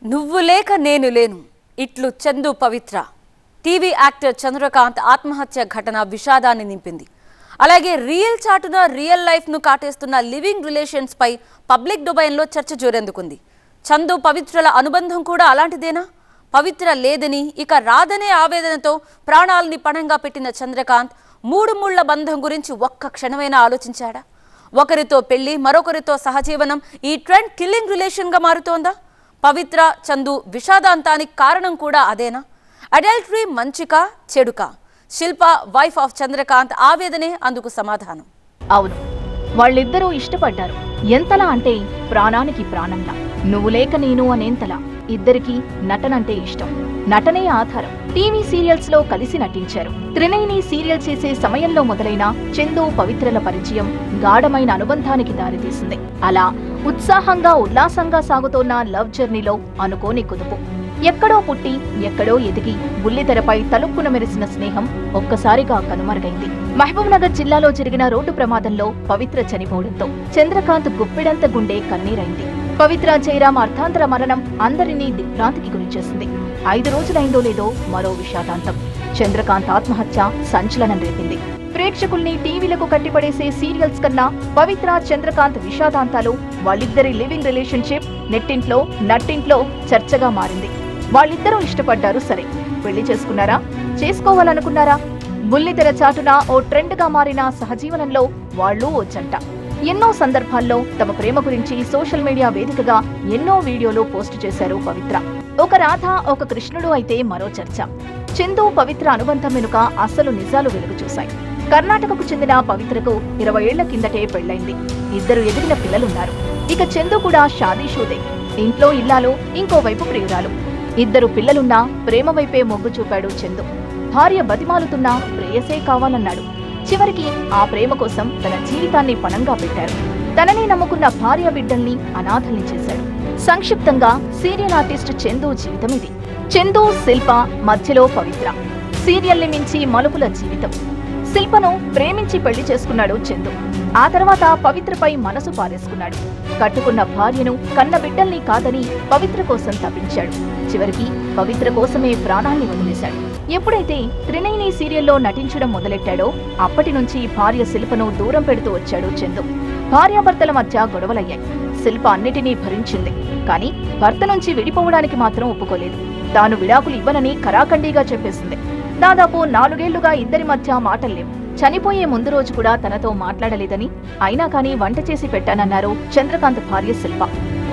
నువ్వు లేక నేను లేను ఇట్లు చందు పవిత్ర టీవీ యాక్టర్ చంద్రకాంత్ ఆత్మహత్య ఘటన విషాదాన్ని నింపింది. అలాగే రియల్ చాటున రియల్ లైఫ్ ను కాటేస్తున్న లివింగ్ రిలేషన్స్ పై పబ్లిక్ డొమైన్లో చర్చ జోరెందుకుంది. చందు పవిత్రల అనుబంధం కూడా అలాంటిదేనా? పవిత్ర లేదని ఇక రాదనే ఆవేదనతో ప్రాణాలని పణంగా పెట్టిన చంద్రకాంత్ మూడు ముళ్ల బంధం గురించి ఒక్క క్షణమైనా ఆలోచించాడా? ఒకరితో పెళ్లి మరొకరితో సహజీవనం ఈ ట్రెండ్ కిల్లింగ్ రిలేషన్ గా మారుతోందా? పవిత్ర చందు విషాదాంతానికి కారణం కూడా అదేనా? అడల్టరీ మంచికా చెడుకా? శిల్ప వైఫ్ ఆఫ్ చంద్రకాంత్ ఆవేదనే అందుకు సమాధానం. అవును, వాళ్ళిద్దరూ ఇష్టపడ్డారు. ఎంతలా అంటే ప్రాణానికి ప్రాణంలా. నువ్వు లేక నేను అనేంతలా. ఇద్దరికీ నటనంటే ఇష్టం, నటనే ఆధారం. టీవీ సీరియల్స్ లో కలిసి నటించారు. త్రినయని సీరియల్ చేసే సమయంలో మొదలైన చందు పవిత్రల పరిచయం గాఢమైన అనుబంధానికి దారితీసింది. అలా ఉత్సాహంగా ఉల్లాసంగా సాగుతోన్న లవ్ జర్నీలో అనుకోని కుదుపు. ఎక్కడో పుట్టి ఎక్కడో ఎదిగి బుల్లితెరపై తలుక్కున మెరిసిన స్నేహం ఒక్కసారిగా కనుమరుగైంది. మహబూబ్ నగర్ జిల్లాలో జరిగిన రోడ్డు ప్రమాదంలో పవిత్ర చనిపోవడంతో చంద్రకాంత్ గుప్పెడంత గుండె కన్నీరైంది. పవిత్ర జయరాం అర్ధాంతర మరణం అందరినీ దిగ్భ్రాంతికి గురిచేసింది. 5 రోజులైందో లేదో మరో విషాదాంతం. చంద్రకాంత్ ఆత్మహత్య సంచలనం రేపింది. ప్రేక్షకుల్ని టీవీలకు కట్టిపడేసే సీరియల్స్ కన్నా పవిత్ర చంద్రకాంత్ విషాదాంతాలు, వాళ్ళిద్దరి లివింగ్ రిలేషన్షిప్ నెట్టింట్లో నట్టింట్లో చర్చగా మారింది. వాళ్ళిద్దరూ ఇష్టపడ్డారు, సరే. పెళ్లి చేసుకున్నారా? చేసుకోవాలనుకున్నారా? బుల్లితెర చాటున ఓ ట్రెండ్ గా మారిన సహజీవనంలో వాళ్ళు ఓ జంట. ఎన్నో సందర్భాల్లో తమ ప్రేమ గురించి సోషల్ మీడియా వేదికగా ఎన్నో వీడియోలు పోస్టు చేశారు పవిత్ర. ఒక రాధ ఒక కృష్ణుడు అయితే మరో చర్చ. చందు పవిత్ర అనుబంధం వెనుక అసలు నిజాలు వెలుగు చూశాయి. కర్ణాటకకు చెందిన పవిత్రకు 20 ఏళ్ల కిందటే పెళ్లైంది. 2 ఎదిగిన పిల్లలున్నారు. ఇక చందు కూడా షాదీషూదే. ఇంట్లో ఇల్లాలు, ఇంకోవైపు ప్రియురాలు. 2 పిల్లలున్నా ప్రేమ వైపే మొగ్గు చూపాడు చందు. భార్య బతిమాలుతున్నా ప్రేయసే కావాలన్నాడు. చివరికి ఆ ప్రేమ కోసం తన జీవితాన్ని పణంగా పెట్టారు. తనని నమ్ముకున్న భార్య బిడ్డల్ని అనాథల్ని చేశాడు. సంక్షిప్తంగా సీరియల్ ఆర్టిస్ట్ చందు జీవితం ఇది. చందు శిల్ప మధ్యలో పవిత్ర. సీరియల్ని మించి మలుపుల జీవితం. శిల్పను ప్రేమించి పెళ్లి చేసుకున్నాడు చందు. ఆ తర్వాత పవిత్రపై మనసు పారేసుకున్నాడు. కట్టుకున్న భార్యను కన్న బిడ్డల్ని కాదని పవిత్ర కోసం తప్పించాడు. చివరికి పవిత్ర కోసమే ప్రాణాల్ని వదిలేశాడు. ఎప్పుడైతే త్రినయని సీరియల్లో నటించడం మొదలెట్టాడో అప్పటి నుంచి భార్య శిల్పను దూరం పెడుతూ వచ్చాడు చందు. భార్యాభర్తల మధ్య గొడవలయ్యాయి. శిల్ప అన్నిటినీ భరించింది. కానీ భర్త నుంచి విడిపోవడానికి మాత్రం ఒప్పుకోలేదు. తాను విడాకులు ఇవ్వనని ఖరాఖండీగా చెప్పేసింది. దాదాపు 4 ఏళ్లుగా ఇద్దరి మధ్య మాటల్లేవు. చనిపోయే ముందు రోజు కూడా తనతో మాట్లాడలేదని, అయినా కానీ వంట చేసి పెట్టానన్నారు చంద్రకాంత్ భార్య శిల్ప.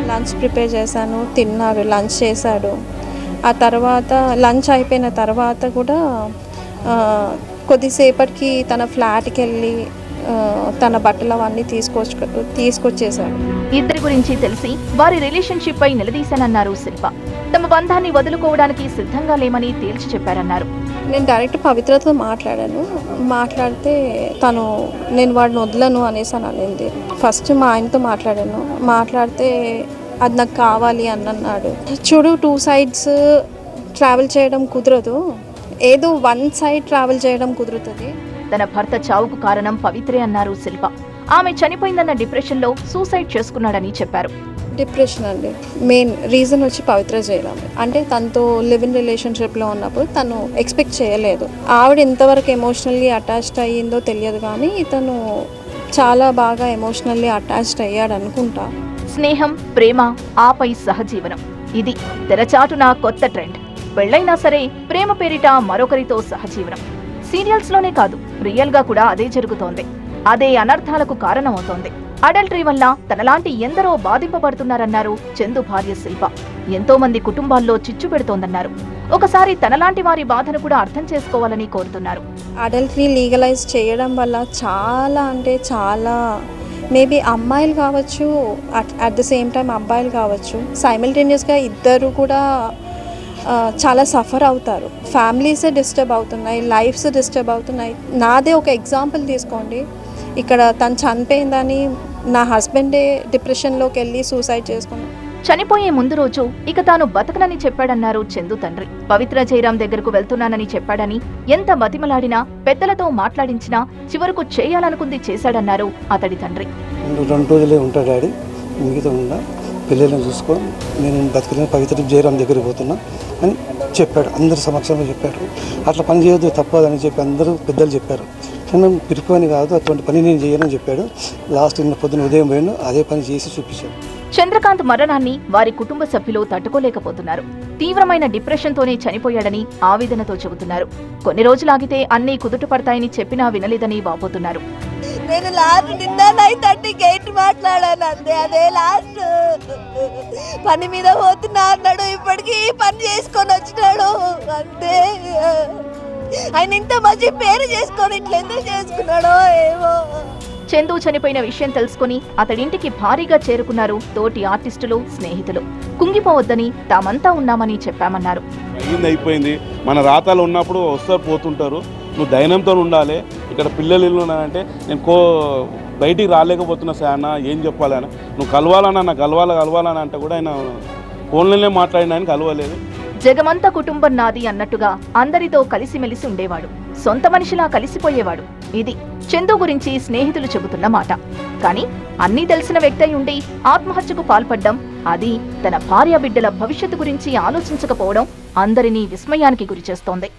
లంచ్ ప్రిపేర్ చేశాను, తిన్నాడు, లంచ్ చేశాడు. ఆ తర్వాత లంచ్ అయిపోయిన తర్వాత కూడా కొద్దిసేపటికి తన ఫ్లాట్కి వెళ్ళి తన బట్టలు అవన్నీ తీసుకొచ్చేశాడు. ఇద్దరి గురించి తెలిసి వారి రిలేషన్షిప్ పై నిలదీశానన్నారు శిల్ప. తమ బంధాన్ని వదులుకోవడానికి సిద్ధంగా లేమని తేల్చి చెప్పారన్నారు. నేను డైరెక్ట్ పవిత్రతో మాట్లాడితే తను నేను వాడిని వదలను అనేసి అని అనింది. ఫస్ట్ మా ఆయనతో మాట్లాడితే అది నాకు కావాలి అని అన్నాడు. చూడు, 2 sides ట్రావెల్ చేయడం కుదరదు, ఏదో 1 side ట్రావెల్ చేయడం కుదురుతుంది. తన భర్త చావుకు కారణం పవిత్రే అన్నారు శిల్ప. ఆమె చనిపోయిందన్న డిప్రెషన్లో సూసైడ్ చేసుకున్నాడని చెప్పారు. డిప్రెషన్ అండి, మెయిన్ రీజన్ వచ్చి పవిత్ర జయరాం. అంటే తనతో లివ్ ఇన్ రిలేషన్షిప్లో ఉన్నప్పుడు తను ఎక్స్పెక్ట్ చేయలేదు. ఆవిడ ఎంతవరకు ఎమోషనల్లీ అటాచ్డ్ అయ్యిందో తెలియదు, కానీ ఇతను చాలా బాగా ఎమోషనల్లీ అటాచ్డ్ అయ్యాడు అనుకుంటా. స్నేహం, ప్రేమ, ఆపై సహజీవనం, ఇది తెరచాటున కొత్త ట్రెండ్. పెళ్లైనా సరే ప్రేమ పేరిట మరొకరితో సహజీవనం. సీరియల్స్ లోనే కాదు, రియల్ గా కూడా అదే జరుగుతోంది. అదే అనర్థాలకు కారణమవుతోంది. అడల్టరీ వల్ల తనలాంటి ఎందరో బాధింపబడుతున్నారన్నారు చందు భార్య శిల్ప. ఎంతో మంది కుటుంబాల్లో చిచ్చు పెడుతోందన్నారు. ఒకసారి తనలాంటి వారి బాధను కూడా అర్థం చేసుకోవాలని కోరుతున్నారు. అడల్టరీ లీగలైజ్ చేయడం వల్ల చాలా అంటే చాలా, మేబీ అమ్మాయిలు కావచ్చు, అట్ ద సేమ్ టైం అబ్బాయిలు కావచ్చు, సైమల్టేనియస్గా ఇద్దరు కూడా చాలా సఫర్ అవుతారు. ఫ్యామిలీస్ డిస్టర్బ్ అవుతున్నాయి, లైఫ్స్ డిస్టర్బ్ అవుతున్నాయి. నాదే ఒక ఎగ్జాంపుల్ తీసుకోండి. ఇక్కడ తను చనిపోయిందని నా హస్బెండే డిప్రెషన్లోకి వెళ్ళి సూసైడ్ చేసుకున్నాను. చనిపోయే ముందు రోజు ఇక తాను బతకనని చెప్పాడన్నారు చందు తండ్రి. పవిత్ర జయరాం దగ్గరకు వెళ్తున్నానని చెప్పాడని, ఎంత బతిమలాడినా పెద్దలతో మాట్లాడించినా చివరకు చేయాలనుకుంది చేశాడన్నారు అతడి తండ్రి. 2 రోజులే ఉంటాడు డాడీ, మిగతా పిల్లలను చూసుకో, నేను బతికిన పవిత్ర జయరాం దగ్గరికి పోతున్నా అని చెప్పాడు. అందరి సమక్షంలో చెప్పాడు. అట్లా పని చేయొద్దు, తప్పదని చెప్పి అందరూ పెద్దలు చెప్పారు. నేను పిరిపోని కాదు, అటువంటి పని నేను చేయనని చెప్పాడు. లాస్ట్ నిన్న పొద్దున ఉదయం పోయాను, అదే పని చేసి చూపించాడు. చంద్రకాంత్ మరణాన్ని వారి కుటుంబ సభ్యులు తట్టుకోలేకపోతున్నారు. తీవ్రమైన డిప్రెషన్తోనే చనిపోయాడని ఆవేదనతో చెబుతున్నారు. కొన్ని రోజులాగితే అన్నీ కుదుట పడతాయని చెప్పినా వినలేదని వాపోతున్నారు. నేను లాస్ట్ నిన్న 9:30 మాట్లాడాను అంతే, అదే లాస్ట్. పని మీద పోతున్నా అన్నాడు, ఇప్పటికీ పని చేసుకొని వచ్చినాడు అంతే. ఆయన ఇంత మంచి పేరు చేసుకొని ఇట్లా ఎందుకు చేసుకున్నాడో ఏమో. చందు చనిపోయిన విషయం తెలుసుకుని అతడింటికి భారీగా చేరుకున్నారు తోటి ఆర్టిస్టులు, స్నేహితులు. కుంగిపోవద్దని తామంతా ఉన్నామని చెప్పామన్నారు. అయిపోయింది, మన రాతలు ఉన్నప్పుడు వస్తారు పోతుంటారు, నువ్వు ధైర్యంతో ఉండాలి. ఇక్కడ పిల్లలు ఇల్లు ఉన్నాయంటే నేను బయటికి రాలేకపోతున్నా సార్ అన్న, ఏం చెప్పాలన్న, నువ్వు కలవాలన్నా కలవాలని అంటే కూడా ఆయన ఫోన్లోనే మాట్లాడినా ఆయన కలవలేదు. జగమంత కుటుంబం నాది అన్నట్టుగా అందరితో కలిసిమెలిసి ఉండేవాడు. సొంత మనిషిలా కలిసిపోయేవాడు. ఇది చందు గురించి స్నేహితులు చెబుతున్న మాట. కానీ అన్నీ తెలిసిన వ్యక్తి అయి ఉండి ఆత్మహత్యకు పాల్పడ్డం, అది తన భార్య బిడ్డల భవిష్యత్తు గురించి ఆలోచించకపోవడం అందరినీ విస్మయానికి గురిచేస్తోంది.